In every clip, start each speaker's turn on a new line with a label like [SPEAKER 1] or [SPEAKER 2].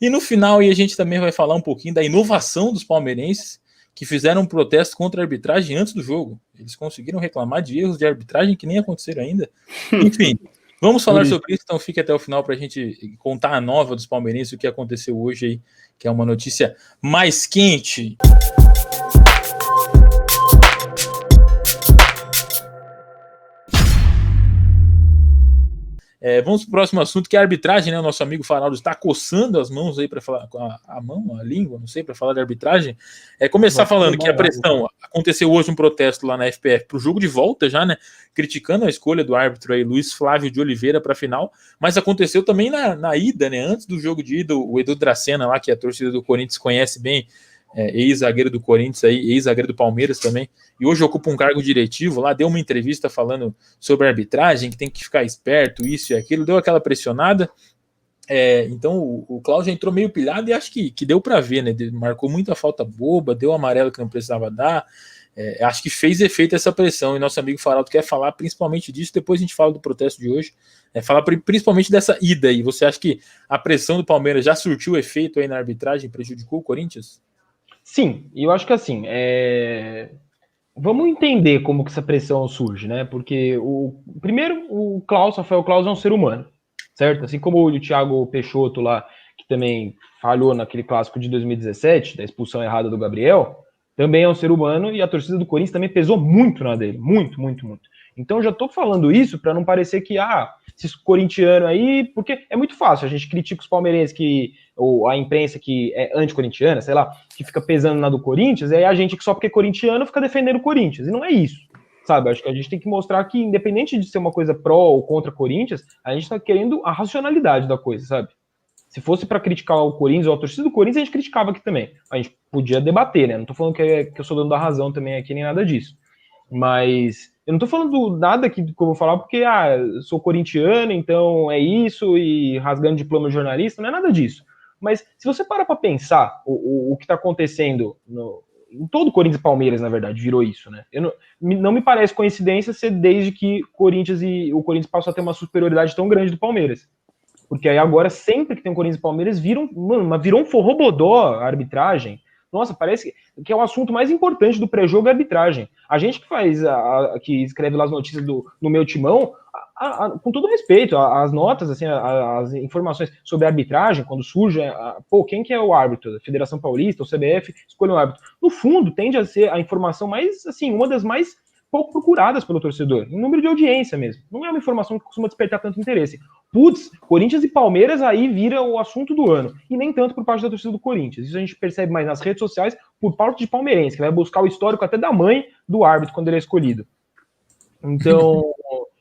[SPEAKER 1] E no final aí a gente também vai falar um pouquinho da inovação dos palmeirenses, que fizeram um protesto contra a arbitragem antes do jogo. Eles conseguiram reclamar de erros de arbitragem que nem aconteceram ainda. Enfim, vamos falar sobre isso, então fique até o final para a gente contar a nova dos palmeirenses, o que aconteceu hoje aí, que é uma notícia mais quente. Vamos para o próximo assunto, que é a arbitragem, né? O nosso amigo Faraldo está coçando as mãos aí para falar, com a mão, a língua, não sei, para falar de arbitragem. Começar falando que a pressão, aconteceu hoje um protesto lá na FPF para o jogo de volta já, né? Criticando a escolha do árbitro aí, Luiz Flávio de Oliveira, para a final, mas aconteceu também na ida, né? Antes do jogo de ida, o Edu Dracena lá, que a torcida do Corinthians conhece bem, ex-zagueiro do Corinthians aí, ex-zagueiro do Palmeiras também, e hoje ocupa um cargo diretivo lá, deu uma entrevista falando sobre a arbitragem, que tem que ficar esperto, isso e aquilo, deu aquela pressionada. Então o Cláudio entrou meio pilhado e acho que deu para ver, né? Marcou muita falta boba, deu amarelo que não precisava dar. Acho que fez efeito essa pressão, e nosso amigo Faraldo quer falar principalmente disso, depois a gente fala do protesto de hoje, falar principalmente dessa ida aí. Você acha que a pressão do Palmeiras já surtiu efeito aí na arbitragem, prejudicou o Corinthians?
[SPEAKER 2] Sim, e eu acho que assim, vamos entender como que essa pressão surge, né? Porque primeiro, o Rafael Claus é um ser humano, certo? Assim como o Thiago Peixoto lá, que também falhou naquele clássico de 2017, da expulsão errada do Gabriel, também é um ser humano, e a torcida do Corinthians também pesou muito na dele, muito, muito, muito. Então já tô falando isso para não parecer que, esses corintianos aí, porque é muito fácil, a gente critica os palmeirenses ou a imprensa que é anti-corintiana, sei lá, que fica pesando na do Corinthians, e aí a gente que só porque é corintiano fica defendendo o Corinthians, e não é isso, sabe? Acho que a gente tem que mostrar que, independente de ser uma coisa pró ou contra Corinthians, a gente tá querendo a racionalidade da coisa, sabe? Se fosse para criticar o Corinthians ou a torcida do Corinthians, a gente criticava aqui também. A gente podia debater, né? Não tô falando que eu sou dono da razão também aqui, nem nada disso. Mas eu não tô falando nada que eu vou falar porque, sou corintiano, então é isso, e rasgando diploma de jornalista, não é nada disso. Mas se você para pra pensar o que tá acontecendo em todo o Corinthians e Palmeiras, na verdade, virou isso, né? Não me parece coincidência ser desde que o Corinthians passou a ter uma superioridade tão grande do Palmeiras. Porque aí agora, sempre que tem um Corinthians e Palmeiras, virou um forrobodó a arbitragem. Nossa, parece que é o assunto mais importante do pré-jogo, a arbitragem. A gente que faz, que escreve lá as notícias no Meu Timão, com todo respeito, as notas, assim, as informações sobre a arbitragem, quando surge, quem que é o árbitro? A Federação Paulista, o CBF, escolhe um árbitro. No fundo, tende a ser a informação mais, assim, uma das mais pouco procuradas pelo torcedor, em número de audiência mesmo. Não é uma informação que costuma despertar tanto interesse. Putz, Corinthians e Palmeiras aí vira o assunto do ano. E nem tanto por parte da torcida do Corinthians. Isso a gente percebe mais nas redes sociais por parte de palmeirense, que vai buscar o histórico até da mãe do árbitro quando ele é escolhido. Então,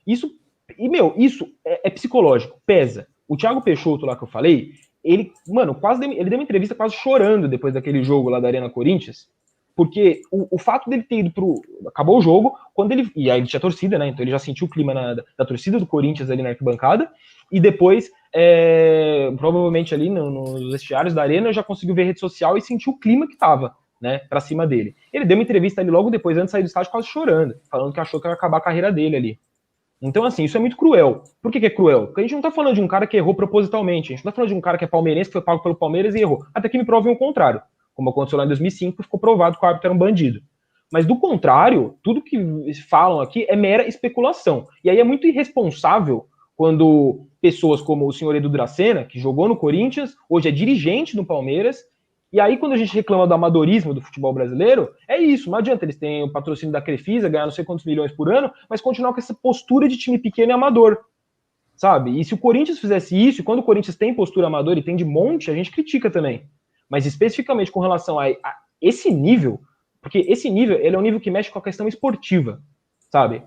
[SPEAKER 2] isso é psicológico, pesa. O Thiago Peixoto lá que eu falei, ele deu uma entrevista quase chorando depois daquele jogo lá da Arena Corinthians, porque o fato dele ter ido acabou o jogo, e aí ele tinha torcida, né? Então ele já sentiu o clima da torcida do Corinthians ali na arquibancada, e depois, provavelmente ali nos vestiários da Arena, já conseguiu ver a rede social e sentiu o clima que tava, né, pra cima dele. Ele deu uma entrevista ali logo depois, antes de sair do estádio, quase chorando, falando que achou que ia acabar a carreira dele ali. Então, assim, isso é muito cruel. Por que é cruel? Porque a gente não tá falando de um cara que errou propositalmente, a gente não tá falando de um cara que é palmeirense, que foi pago pelo Palmeiras e errou. Até que me provem o contrário. Como aconteceu lá em 2005, ficou provado que o árbitro era um bandido. Mas do contrário, tudo que falam aqui é mera especulação. E aí é muito irresponsável quando pessoas como o senhor Edu Dracena, que jogou no Corinthians, hoje é dirigente no Palmeiras, e aí quando a gente reclama do amadorismo do futebol brasileiro, é isso, não adianta, eles têm o patrocínio da Crefisa, ganhar não sei quantos milhões por ano, mas continuar com essa postura de time pequeno e amador, sabe? E se o Corinthians fizesse isso, e quando o Corinthians tem postura amadora e tem de monte, a gente critica também. Mas especificamente com relação a esse nível, porque esse nível, ele é um nível que mexe com a questão esportiva, sabe?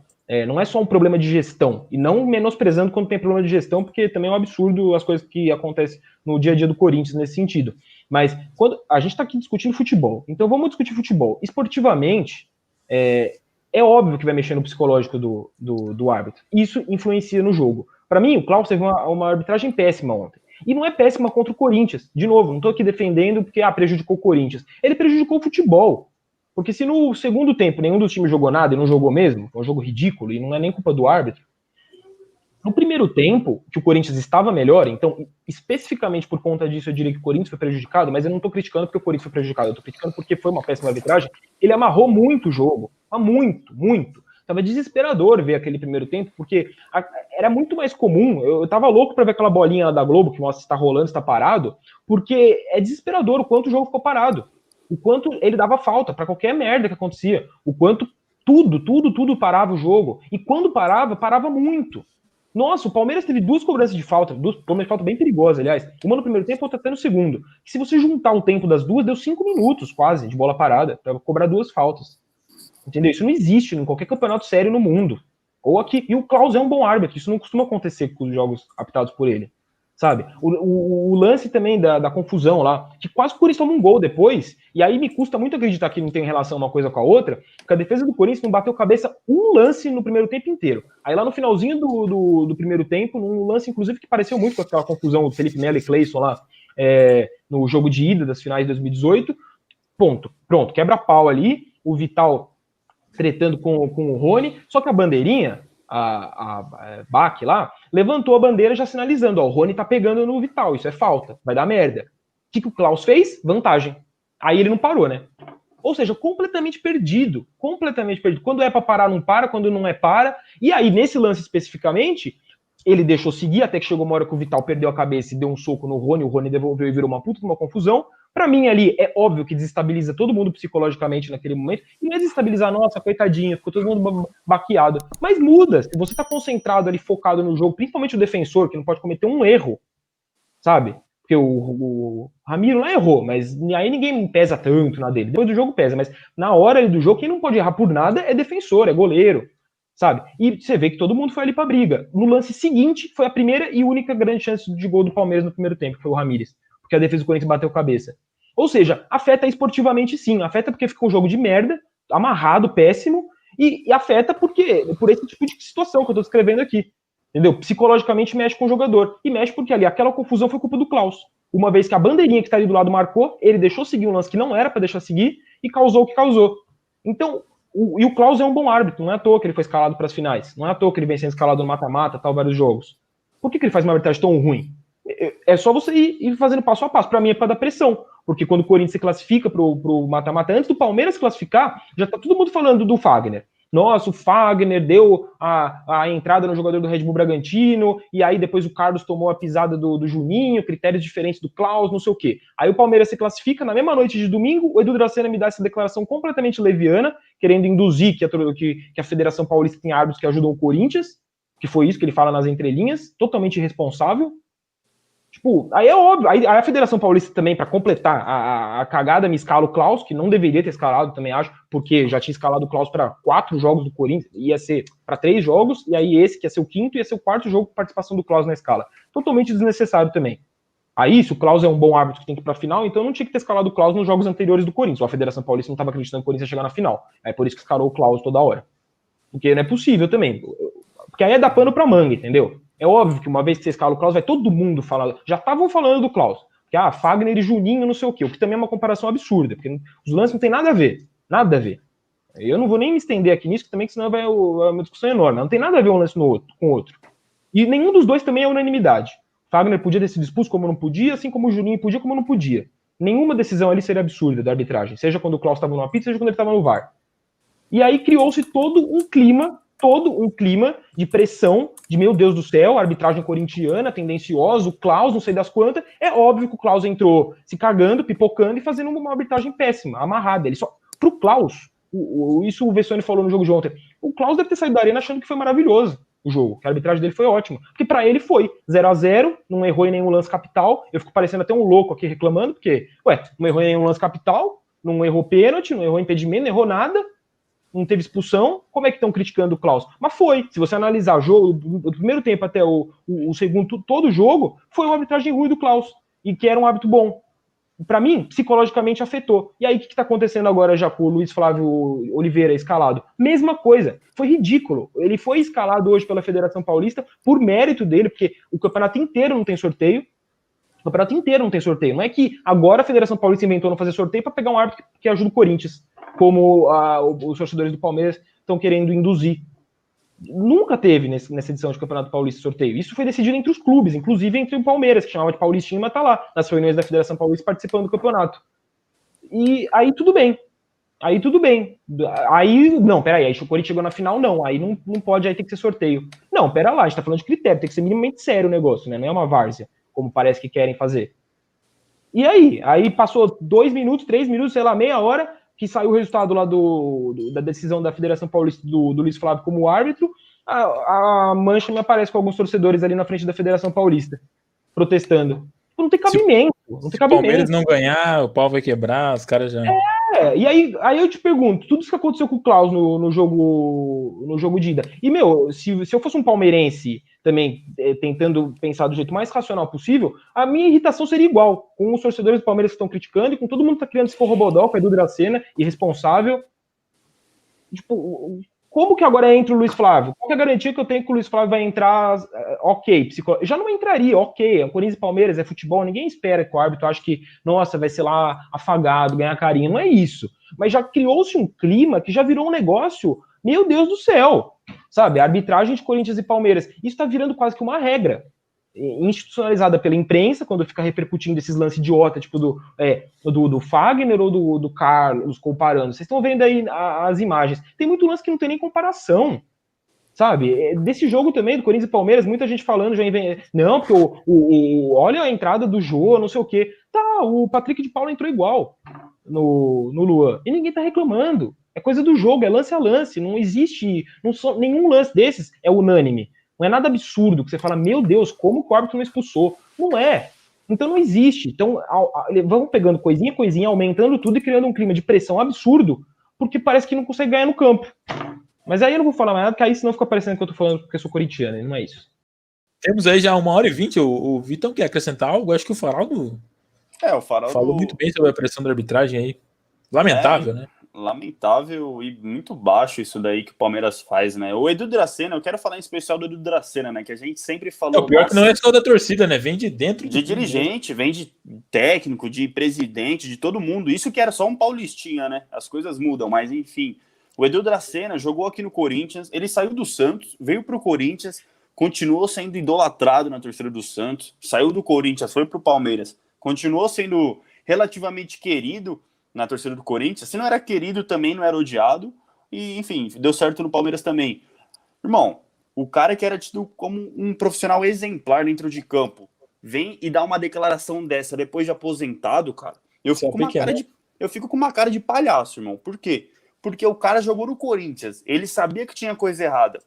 [SPEAKER 2] Não é só um problema de gestão, e não menosprezando quando tem problema de gestão, porque também é um absurdo as coisas que acontecem no dia a dia do Corinthians nesse sentido. Mas quando a gente está aqui discutindo futebol, então vamos discutir futebol. Esportivamente, é óbvio que vai mexer no psicológico do árbitro. Isso influencia no jogo. Para mim, o Klaus teve uma arbitragem péssima ontem. E não é péssima contra o Corinthians. De novo, não estou aqui defendendo porque prejudicou o Corinthians. Ele prejudicou o futebol. Porque se no segundo tempo nenhum dos times jogou nada e não jogou mesmo, é um jogo ridículo e não é nem culpa do árbitro, No primeiro tempo, que o Corinthians estava melhor, então, especificamente por conta disso, eu diria que o Corinthians foi prejudicado, mas eu não tô criticando porque o Corinthians foi prejudicado, eu tô criticando porque foi uma péssima arbitragem. Ele amarrou muito o jogo, mas muito, muito. Tava desesperador ver aquele primeiro tempo, porque era muito mais comum, eu tava louco pra ver aquela bolinha lá da Globo, que mostra se tá rolando, se tá parado, porque é desesperador o quanto o jogo ficou parado, o quanto ele dava falta pra qualquer merda que acontecia, o quanto tudo parava o jogo, e quando parava, parava muito. Nossa, o Palmeiras teve duas cobranças de falta, duas cobranças de falta bem perigosas, aliás. Uma no primeiro tempo, outra até no segundo. E se você juntar o tempo das duas, deu 5 minutos quase de bola parada para cobrar duas faltas. Entendeu? Isso não existe em qualquer campeonato sério no mundo. Ou aqui. E o Klaus é um bom árbitro, isso não costuma acontecer com os jogos apitados por ele. Sabe? O lance também da confusão lá, que quase o Corinthians toma um gol depois, e aí me custa muito acreditar que não tem relação uma coisa com a outra, porque a defesa do Corinthians não bateu cabeça um lance no primeiro tempo inteiro. Aí lá no finalzinho do primeiro tempo, num lance inclusive que pareceu muito com aquela confusão do Felipe Melo e Cleison lá, no jogo de ida das finais de 2018, pronto, quebra-pau ali, o Vital tretando com o Rony, só que a bandeirinha, a Bach lá, levantou a bandeira já sinalizando, ó, o Rony tá pegando no Vital, isso é falta, vai dar merda. O que o Klaus fez? Vantagem. Aí ele não parou, né? Ou seja, completamente perdido. Quando é pra parar, não para, quando não é, para. E aí, nesse lance especificamente, ele deixou seguir, até que chegou uma hora que o Vital perdeu a cabeça e deu um soco no Rony, o Rony devolveu e virou uma puta de uma confusão. Pra mim, ali, é óbvio que desestabiliza todo mundo psicologicamente naquele momento. E não é desestabilizar, nossa, coitadinho, ficou todo mundo baqueado. Mas muda. Se você tá concentrado ali, focado no jogo, principalmente o defensor, que não pode cometer um erro, sabe? Porque o Ramiro não errou, mas aí ninguém pesa tanto na dele. Depois do jogo pesa, mas na hora do jogo, quem não pode errar por nada é defensor, é goleiro, sabe? E você vê que todo mundo foi ali pra briga. No lance seguinte, foi a primeira e única grande chance de gol do Palmeiras no primeiro tempo, que foi o Ramírez, porque a defesa do Corinthians bateu cabeça. Ou seja, afeta esportivamente sim, afeta porque ficou um jogo de merda, amarrado, péssimo, e afeta por esse tipo de situação que eu tô descrevendo aqui. Entendeu? Psicologicamente mexe com o jogador. E mexe porque ali aquela confusão foi culpa do Klaus. Uma vez que a bandeirinha que tá ali do lado marcou, ele deixou seguir um lance que não era para deixar seguir e causou o que causou. Então, o Klaus é um bom árbitro. Não é à toa que ele foi escalado para as finais. Não é à toa que ele vem sendo escalado no mata-mata, tal, vários jogos. Por que ele faz uma arbitragem tão ruim? É só você ir fazendo passo a passo. Para mim é para dar pressão. Porque quando o Corinthians se classifica pro mata-mata, antes do Palmeiras se classificar, já tá todo mundo falando do Fagner. Nossa, o Fagner deu a entrada no jogador do Red Bull Bragantino, e aí depois o Carlos tomou a pisada do Juninho, critérios diferentes do Klaus, não sei o quê. Aí o Palmeiras se classifica, na mesma noite de domingo, o Edu Dracena me dá essa declaração completamente leviana, querendo induzir que a Federação Paulista tem árbitros que ajudam o Corinthians, que foi isso que ele fala nas entrelinhas, totalmente irresponsável. Tipo, aí é óbvio, aí a Federação Paulista também, para completar a cagada, me escala o Klaus, que não deveria ter escalado, também acho, porque já tinha escalado o Klaus para 4 jogos do Corinthians, ia ser para 3 jogos, e aí esse, que ia ser o quinto, ia ser o 4º jogo com participação do Klaus na escala. Totalmente desnecessário também. Aí, se o Klaus é um bom árbitro que tem que ir pra final, então não tinha que ter escalado o Klaus nos jogos anteriores do Corinthians, ou a Federação Paulista não estava acreditando que o Corinthians ia chegar na final. É por isso que escalou o Klaus toda hora. Porque não é possível também. Porque aí é dar pano pra manga, entendeu? É óbvio que uma vez que você escala o Klaus, vai todo mundo falar. Já estavam falando do Klaus. Que, Fagner e Juninho, não sei o quê. O que também é uma comparação absurda. Porque os lances não tem nada a ver. Nada a ver. Eu não vou nem me estender aqui nisso, que também senão vai uma discussão enorme. Não tem nada a ver um lance com o outro. E nenhum dos dois também é unanimidade. Fagner podia ter sido expulso como não podia, assim como o Juninho podia como não podia. Nenhuma decisão ali seria absurda da arbitragem. Seja quando o Klaus estava no apito, seja quando ele estava no VAR. E aí criou-se todo um clima de pressão, de meu Deus do céu, arbitragem corintiana, tendenciosa, o Klaus, não sei das quantas. É óbvio que o Klaus entrou se cagando, pipocando e fazendo uma arbitragem péssima, amarrada. Ele só. Pro Klaus, isso o Vessone falou no jogo de ontem, o Klaus deve ter saído da arena achando que foi maravilhoso o jogo, que a arbitragem dele foi ótima. Porque pra ele foi 0-0, não errou em nenhum lance capital. Eu fico parecendo até um louco aqui reclamando, porque, não errou em nenhum lance capital, não errou pênalti, não errou impedimento, não errou nada. Não teve expulsão, como é que estão criticando o Klaus? Mas foi, se você analisar o jogo, do primeiro tempo até o segundo, todo o jogo, foi uma arbitragem ruim do Klaus, e que era um hábito bom. Para mim, psicologicamente afetou. E aí, o que está acontecendo agora já com o Luiz Flávio Oliveira escalado? Mesma coisa, foi ridículo. Ele foi escalado hoje pela Federação Paulista por mérito dele, porque o campeonato inteiro não tem sorteio. O campeonato inteiro não tem sorteio. Não é que agora a Federação Paulista inventou não fazer sorteio para pegar um árbitro que ajuda o Corinthians, como os torcedores do Palmeiras estão querendo induzir. Nunca teve nessa edição de Campeonato Paulista sorteio. Isso foi decidido entre os clubes, inclusive entre o Palmeiras, que chamava de Paulistinha, mas tá lá, nas reuniões da Federação Paulista participando do campeonato. E aí tudo bem. Aí tudo bem. Aí, não, peraí, aí o Corinthians chegou na final, não. Aí não pode, aí tem que ser sorteio. Não, pera lá, a gente tá falando de critério, tem que ser minimamente sério o negócio, né? Não é uma várzea, como parece que querem fazer. E aí? Aí passou 2 minutos, 3 minutos, sei lá, meia hora, que saiu o resultado lá da decisão da Federação Paulista do Luiz Flávio como árbitro, a mancha me aparece com alguns torcedores ali na frente da Federação Paulista, protestando. Não tem cabimento.
[SPEAKER 1] Se o Palmeiras não ganhar, o pau vai quebrar, os caras já...
[SPEAKER 2] E aí eu te pergunto, tudo isso que aconteceu com o Klaus no jogo de ida, e, meu, se eu fosse um palmeirense também tentando pensar do jeito mais racional possível, a minha irritação seria igual, com os torcedores do Palmeiras que estão criticando e com todo mundo que está criando esse forrobodó, com a Edu Dracena, irresponsável. Tipo, como que agora entra o Luiz Flávio? Qual que é a garantia que eu tenho que o Luiz Flávio vai entrar ok? Já não entraria, ok. É o Corinthians e Palmeiras, é futebol, ninguém espera que o árbitro ache que, nossa, vai ser lá afagado, ganhar carinho. Não é isso. Mas já criou-se um clima que já virou um negócio, meu Deus do céu. Sabe, a arbitragem de Corinthians e Palmeiras, isso está virando quase que uma regra institucionalizada pela imprensa, quando fica repercutindo esses lances idiota, tipo do Fagner ou do Carlos, comparando. Vocês estão vendo aí as imagens. Tem muito lance que não tem nem comparação, sabe? Desse jogo também, do Corinthians e Palmeiras, muita gente falando, não, porque olha a entrada do Jô, não sei o quê. Tá, o Patrick de Paula entrou igual no Luan, e ninguém tá reclamando. É coisa do jogo, é lance a lance, não existe, nenhum lance desses é unânime. Não é nada absurdo que você fala, meu Deus, como o árbitro não expulsou? Não é. Então não existe. Então vamos pegando coisinha, aumentando tudo e criando um clima de pressão absurdo, porque parece que não consegue ganhar no campo. Mas aí eu não vou falar mais nada, porque aí senão fica parecendo que eu tô falando porque eu sou corintiano, e não é isso.
[SPEAKER 1] Temos aí já 1h20, o Vitão quer acrescentar algo? Acho que o Faraldo falou muito bem sobre a pressão da arbitragem aí. Lamentável, né?
[SPEAKER 3] Lamentável e muito baixo isso daí que o Palmeiras faz, né? O Edu Dracena, eu quero falar em especial do Edu Dracena, né? Que a gente sempre falou...
[SPEAKER 1] O pior que não é só da torcida, né? Vem de dentro.
[SPEAKER 3] De dirigente, vem de técnico, de presidente, de todo mundo. Isso que era só um paulistinha, né? As coisas mudam, mas enfim. O Edu Dracena jogou aqui no Corinthians, ele saiu do Santos, veio pro Corinthians, continuou sendo idolatrado na torcida do Santos, saiu do Corinthians, foi pro Palmeiras, continuou sendo relativamente querido na torcida do Corinthians. Se não era querido, também não era odiado. E, enfim, deu certo no Palmeiras também. Irmão, o cara que era tido como um profissional exemplar dentro de campo vem e dá uma declaração dessa depois de aposentado, cara. Eu fico com uma cara de palhaço, irmão. Por quê? Porque o cara jogou no Corinthians. Ele sabia que tinha coisa errada.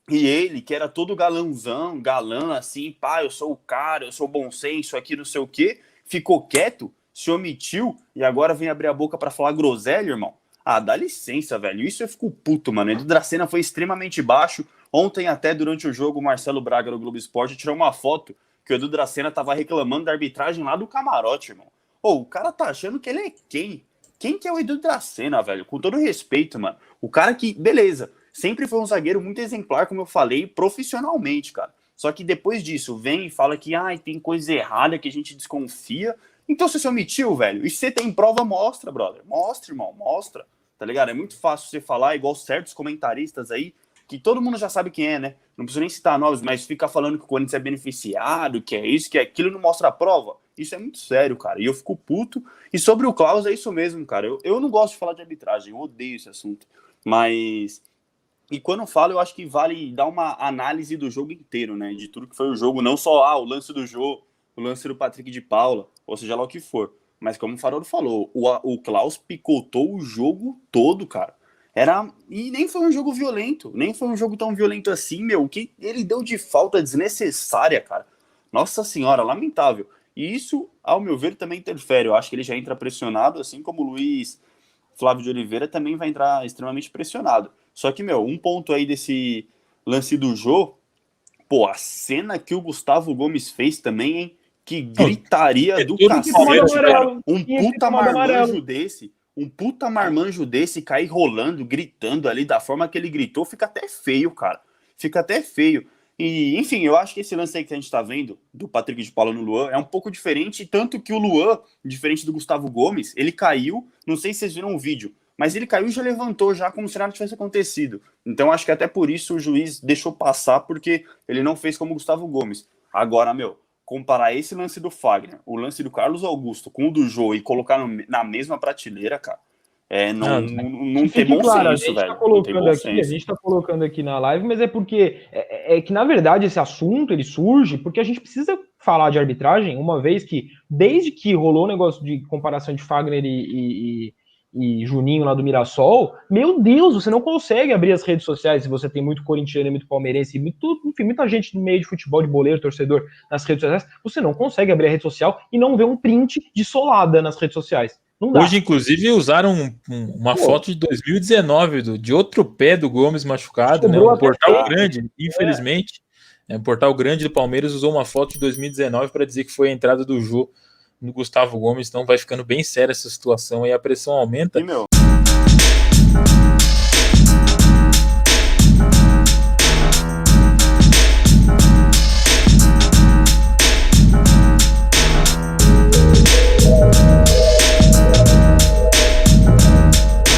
[SPEAKER 3] E ele, que era todo galã assim, pá, eu sou o cara, eu sou bom senso aqui, não sei o quê, ficou quieto, se omitiu e agora vem abrir a boca pra falar groselha, irmão. Ah, dá licença, velho. Isso eu fico puto, mano. O Edu Dracena foi extremamente baixo. Ontem, até durante o jogo, o Marcelo Braga do Globo Esporte tirou uma foto que o Edu Dracena tava reclamando da arbitragem lá do camarote, irmão. Ô, o cara tá achando que ele é quem? Quem que é o Edu Dracena, velho? Com todo respeito, mano. O cara que, beleza, sempre foi um zagueiro muito exemplar, como eu falei, profissionalmente, cara. Só que depois disso, vem e fala que tem coisa errada, que a gente desconfia. Então você se omitiu, velho. E se você tem prova, mostra, brother. Mostra, irmão, mostra. Tá ligado? É muito fácil você falar, igual certos comentaristas aí, que todo mundo já sabe quem é, né? Não preciso nem citar nomes, mas fica falando que o Corinthians é beneficiado, que é isso, que é aquilo, não mostra a prova. Isso é muito sério, cara. E eu fico puto. E sobre o Klaus, é isso mesmo, cara. Eu não gosto de falar de arbitragem, eu odeio esse assunto. Mas... E quando eu falo, eu acho que vale dar uma análise do jogo inteiro, né? De tudo que foi o jogo, não só o lance do jogo, o lance do Patrick de Paula, ou seja lá o que for. Mas como o Faroldo falou, o Klaus picotou o jogo todo, cara. E nem foi um jogo violento, nem foi um jogo tão violento assim, meu. O que ele deu de falta desnecessária, cara. Nossa senhora, lamentável. E isso, ao meu ver, também interfere. Eu acho que ele já entra pressionado, assim como o Luiz Flávio de Oliveira também vai entrar extremamente pressionado. Só que, meu, um ponto aí desse lance do Jô, pô, a cena que o Gustavo Gomes fez também, hein? Que gritaria do cacete, cara. Um puta marmanjo desse cair rolando, gritando ali da forma que ele gritou, fica até feio, cara. Fica até feio. E, enfim, eu acho que esse lance aí que a gente tá vendo, do Patrick de Paula no Luan, é um pouco diferente, tanto que o Luan, diferente do Gustavo Gomes, ele caiu, não sei se vocês viram o vídeo, mas ele caiu e já levantou, já como se nada tivesse acontecido. Então acho que até por isso o juiz deixou passar, porque ele não fez como o Gustavo Gomes. Agora, comparar esse lance do Fagner, o lance do Carlos Augusto com o do Jô e colocar na mesma prateleira, cara, não tem bom senso, velho.
[SPEAKER 2] A gente tá colocando aqui na live, mas é porque é que, na verdade, esse assunto ele surge porque a gente precisa falar de arbitragem, uma vez que, desde que rolou o negócio de comparação de Fagner e Juninho lá do Mirassol, meu Deus, você não consegue abrir as redes sociais se você tem muito corintiano, muito palmeirense, enfim, muita gente no meio de futebol, de boleiro, torcedor nas redes sociais, você não consegue abrir a rede social e não ver um print de solada nas redes sociais. Não dá.
[SPEAKER 1] Hoje, inclusive, usaram uma foto de 2019 de outro pé do Gomes machucado, né? Um portal grande, infelizmente. Um portal grande do Palmeiras usou uma foto de 2019 para dizer que foi a entrada do Jô no Gustavo Gomes, então vai ficando bem séria essa situação e a pressão aumenta.
[SPEAKER 3] E,